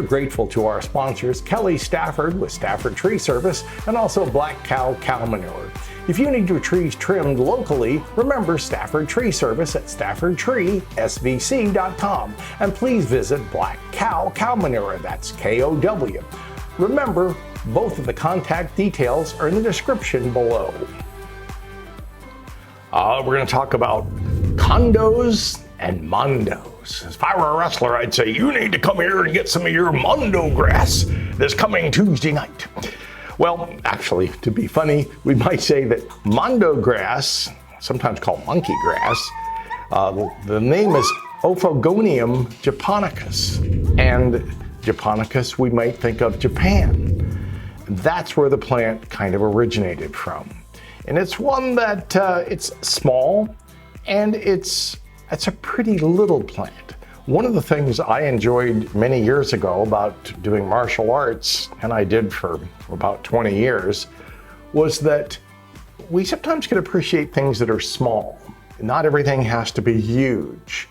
are grateful to our sponsors, Kelly Stafford with Stafford Tree Service, and also Kow Cow Manure. If you need your trees trimmed locally, remember Stafford Tree Service at StaffordTreeSVC.com. And please visit Kow Cow Manure, that's K-O-W. Remember, both of the contact details are in the description below. We're going to talk about condos and mondos. If I were a wrestler, I'd say, you need to come here and get some of your Mondo Grass this coming Tuesday night. Well, actually, to be funny, we might say that Mondo Grass, sometimes called monkey grass, the name is Ophogonium japonicus. And japonicus, we might think of Japan. That's where the plant kind of originated from. And it's one that it's small and it's a pretty little plant. One of the things I enjoyed many years ago about doing martial arts, and I did for about 20 years, was that we sometimes can appreciate things that are small. Not everything has to be huge.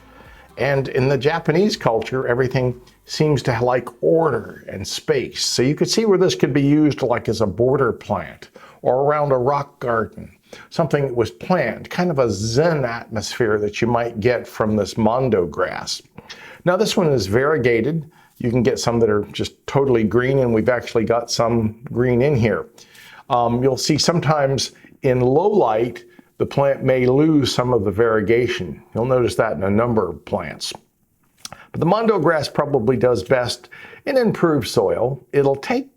And in the Japanese culture, everything seems to like order and space. So you could see where this could be used like as a border plant or around a rock garden. Something that was planned, kind of a Zen atmosphere that you might get from this Mondo grass. Now this one is variegated. You can get some that are just totally green, and we've actually got some green in here. You'll see sometimes in low light, the plant may lose some of the variegation. You'll notice that in a number of plants. But the Mondo grass probably does best in improved soil. It'll take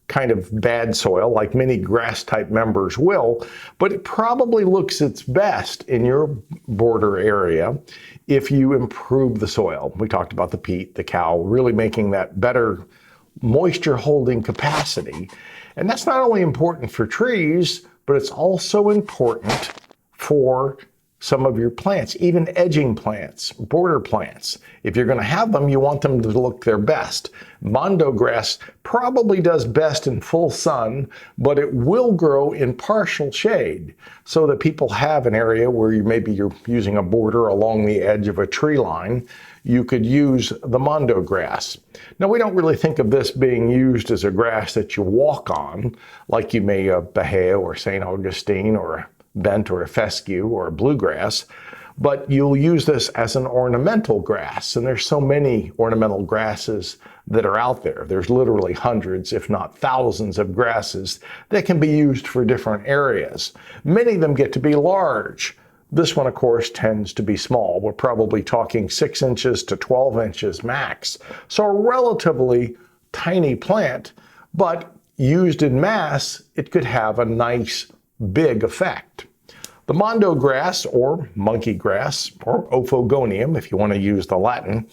kind of bad soil, like many grass type members will, but it probably looks its best in your border area if you improve the soil. We talked about the peat, the cow, really making that better moisture holding capacity. And that's not only important for trees, but it's also important for some of your plants, even edging plants, border plants. If you're going to have them, you want them to look their best. Mondo grass probably does best in full sun, but it will grow in partial shade so that people have an area where maybe you're using a border along the edge of a tree line. You could use the Mondo grass. Now, we don't really think of this being used as a grass that you walk on, like you may a Bahia or St. Augustine or a bent or a fescue or a bluegrass, but you'll use this as an ornamental grass. And there's so many ornamental grasses that are out there. There's literally hundreds, if not thousands of grasses that can be used for different areas. Many of them get to be large. This one, of course, tends to be small. We're probably talking 6 inches to 12 inches max. So a relatively tiny plant, but used in mass, it could have a nice big effect. The Mondo grass, or monkey grass, or Ophogonium, if you want to use the Latin,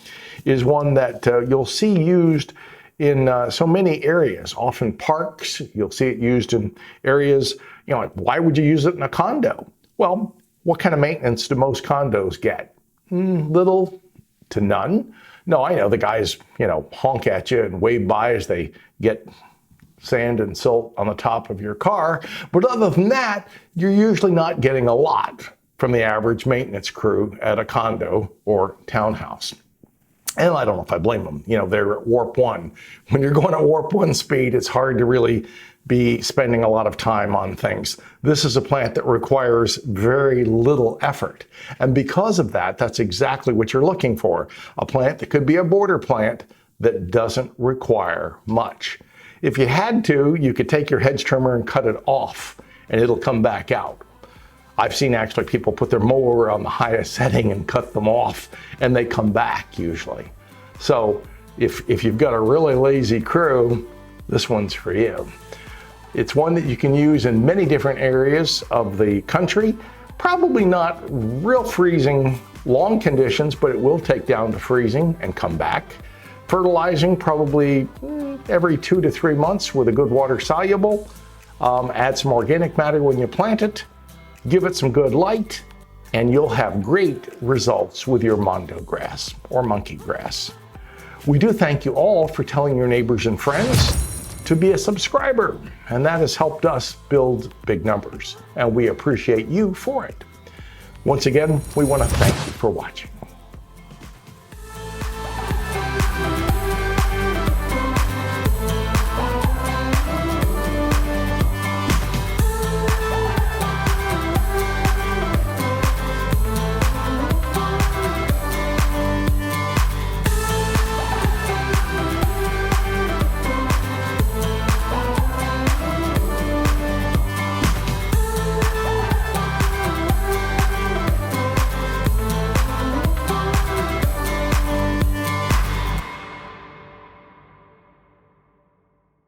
is one that you'll see used in so many areas, often parks. You'll see it used in areas, like, why would you use it in a condo? Well, what kind of maintenance do most condos get? Little to none. No, I know the guys, honk at you and wave by as they get sand and silt on the top of your car. But other than that, you're usually not getting a lot from the average maintenance crew at a condo or townhouse. And I don't know if I blame them. They're at warp 1. When you're going at warp 1 speed, it's hard to really be spending a lot of time on things. This is a plant that requires very little effort. And because of that, that's exactly what you're looking for. A plant that could be a border plant that doesn't require much. If you had to, you could take your hedge trimmer and cut it off, and it'll come back out. I've seen actually people put their mower on the highest setting and cut them off, and they come back usually. So if you've got a really lazy crew, this one's for you. It's one that you can use in many different areas of the country. Probably not real freezing long conditions, but it will take down to freezing and come back. Fertilizing probably every 2 to 3 months with a good water soluble. Add some organic matter when you plant it. Give it some good light, and you'll have great results with your Mondo grass or monkey grass. We do thank you all for telling your neighbors and friends to be a subscriber, and that has helped us build big numbers, and we appreciate you for it. Once again, we want to thank you for watching.